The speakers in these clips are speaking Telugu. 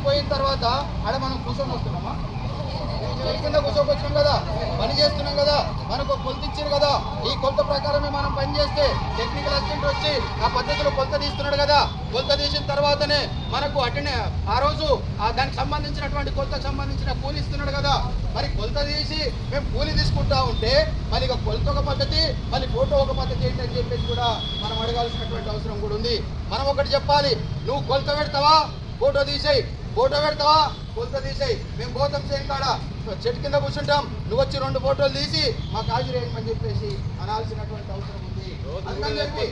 పోయిన తర్వాత ఆడ మనం కూర్చొని వస్తున్నామా? కింద కూర్చోకొచ్చినాం కదా, పని చేస్తున్నాం కదా, మనకు కొలత ఇచ్చారు కదా, ఈ కొలత ప్రకారమే మనం పని చేస్తే టెక్నికల్ అసిస్టెంట్ వచ్చి ఆ పద్ధతిలో కొలత తీస్తున్నాడు కదా, కొలత తీసిన తర్వాతనే మనకు ఆ రోజు దానికి సంబంధించినటువంటి కొలతకు సంబంధించిన కూలి ఇస్తున్నాడు కదా. మరి కొలత తీసి మేము కూలి తీసుకుంటా ఉంటే మరి ఇక కొలత ఒక పద్ధతి, మళ్ళీ ఫోటో ఒక పద్ధతి ఏంటని చెప్పేసి కూడా మనం అడగాల్సినటువంటి అవసరం కూడా ఉంది. మనం ఒకటి చెప్పాలి, నువ్వు కొలత పెడతావా ఫోటో తీసేయి, ఫోటో పెడతావా కొలత తీసేయి. మేము పోతాం చేయను కాడ చెట్టు కింద కూర్చుంటాం, నువ్వు వచ్చి 2 ఫోటోలు తీసి మాకు హాజరేయమని చెప్పేసి అనాల్సినటువంటి అవసరం ఉంది. అందుకని చెప్పి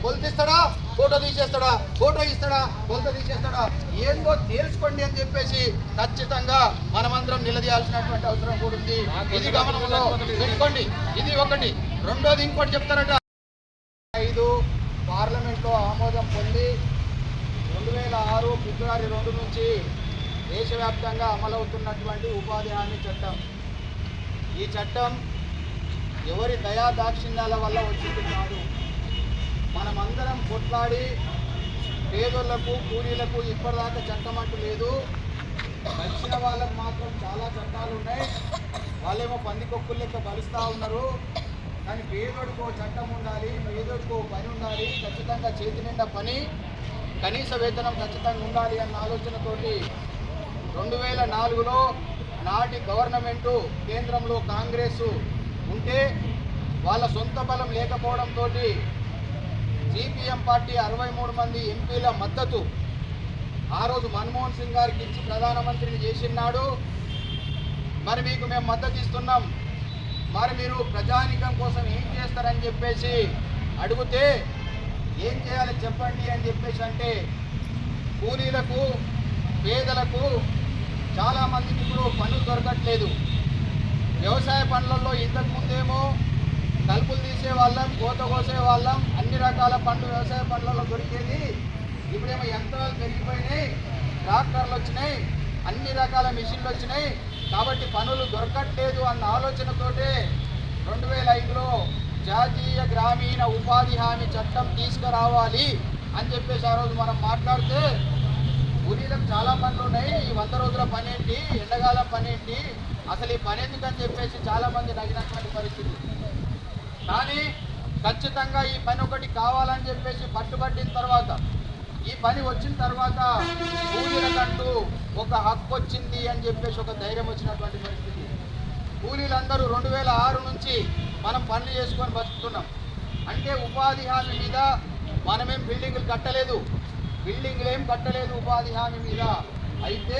కొలత ఇస్తాడా ఫోటో తీసేస్తాడా, ఫోటో ఇస్తాడా కొలత తీసేస్తాడా, ఏందో తెలుసుకోండి అని చెప్పేసి ఖచ్చితంగా మనమందరం నిలదీయాల్సినటువంటి అవసరం కూడా ఉంది. ఇది గమనంలో పెట్టుకోండి. ఇది ఒకటి. రెండోది ఇంకోటి చెప్తారట, 5 పార్లమెంట్లో ఆమోదం పొంది 2006 ఫిబ్రవరి 2 నుంచి దేశవ్యాప్తంగా అమలవుతున్నటువంటి ఉపాధి హామీ చట్టం. ఈ చట్టం ఎవరి దయా దాక్షిణ్యాల వల్ల వచ్చింది కాదు. మనమందరం కొట్లాడి పేదోళ్లకు కూలీలకు ఇప్పటిదాకా చట్టం అంటూ లేదు. వచ్చిన వాళ్ళకు మాత్రం చాలా చట్టాలు ఉన్నాయి. వాళ్ళేమో పందికొక్కులు లెక్క బలుస్తూ ఉన్నారు. కానీ పేదోడికో చట్టం ఉండాలి, పేదోడికో పని ఉండాలి, ఖచ్చితంగా చేతి నిండా పని, కనీస వేతనం ఖచ్చితంగా ఉండాలి అన్న ఆలోచనతోటి 2004లో నాటి గవర్నమెంటు కేంద్రంలో కాంగ్రెస్ ఉంటే వాళ్ళ సొంత బలం లేకపోవడంతో సిపిఎం పార్టీ 63 మంది ఎంపీల మద్దతు ఆ రోజు మన్మోహన్ సింగ్ గారికి ఇచ్చి ప్రధానమంత్రిని చేసినాడు. మరి మీకు మేము మద్దతు ఇస్తున్నాం, మరి మీరు ప్రజానికం కోసం ఏం చేస్తారని చెప్పేసి అడిగితే ఏం చేయాలి చెప్పండి అని చెప్పేసి అంటే కూలీలకు పేదలకు చాలామందికి ఇప్పుడు పనులు దొరకట్లేదు. వ్యవసాయ పనులలో ఇంతకుముందేమో కలుపులు తీసేవాళ్ళం, కోత కోసేవాళ్ళం, అన్ని రకాల పండ్లు వ్యవసాయ పనులలో దొరికేది. ఇప్పుడేమో యంత్రాలు పెరిగిపోయినాయి, ట్రాక్టర్లు వచ్చినాయి, అన్ని రకాల మిషన్లు వచ్చినాయి. కాబట్టి పనులు దొరకట్లేదు అన్న ఆలోచనతోటే 2005లో జాతీయ గ్రామీణ ఉపాధి హామీ చట్టం తీసుకురావాలి అని చెప్పేసి ఆ రోజు మనం మాట్లాడితే కూలీలకు చాలా పనులు ఉన్నాయి, ఈ 100 రోజుల పని ఏంటి, ఎండకాలం పని ఏంటి, అసలు ఈ పని ఎందుకని చెప్పేసి చాలామంది నగినటువంటి పరిస్థితి. కానీ ఖచ్చితంగా ఈ పని ఒకటి కావాలని చెప్పేసి పట్టుబట్టిన తర్వాత, ఈ పని వచ్చిన తర్వాత కూలీలకంటూ ఒక హక్కు వచ్చింది అని చెప్పేసి ఒక ధైర్యం వచ్చినటువంటి పరిస్థితి. కూలీలందరూ 2006 నుంచి మనం పనులు చేసుకొని బతుకుతున్నాం. అంటే ఉపాధి హామీ మీద మనమేం బిల్డింగులు కట్టలేదు, బిల్డింగ్లు కట్టలేదు ఉపాధి హామీ మీద. అయితే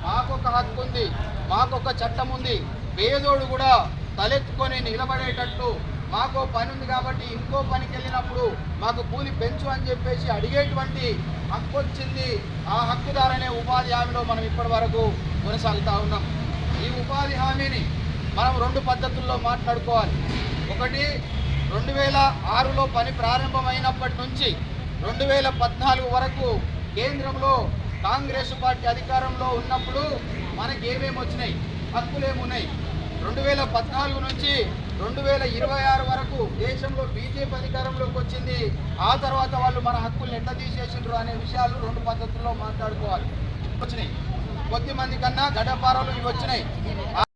మాకొక హక్కు ఉంది, మాకొక చట్టం ఉంది. పేదోడు కూడా తలెత్తుకొని నిలబడేటట్టు మాకో పని ఉంది కాబట్టి ఇంకో పనికి వెళ్ళినప్పుడు మాకు కూలి పెంచు అని చెప్పేసి అడిగేటువంటి హక్కు వచ్చింది. ఆ హక్కుదారనే ఉపాధి హామీలో మనం ఇప్పటి వరకు కొనసాగుతూ ఉన్నాం. ఈ ఉపాధి హామీని మనం 2 పద్ధతుల్లో మాట్లాడుకోవాలి. ఒకటి, 2006లో పని ప్రారంభమైనప్పటి నుంచి 2014 వరకు కేంద్రంలో కాంగ్రెస్ పార్టీ అధికారంలో ఉన్నప్పుడు మనకి ఏమేమి వచ్చినాయి, హక్కులు ఏమున్నాయి. 2014 నుంచి 2026 వరకు దేశంలో బీజేపీ అధికారంలోకి వచ్చింది. ఆ తర్వాత వాళ్ళు మన హక్కుల్ని ఎట్లా తీసేసిండ్రు అనే విషయాలు 2 పద్ధతుల్లో మాట్లాడుకోవాలి. వచ్చినాయి కొద్ది మంది కన్నా గడపారాలు ఇవి వచ్చినాయి.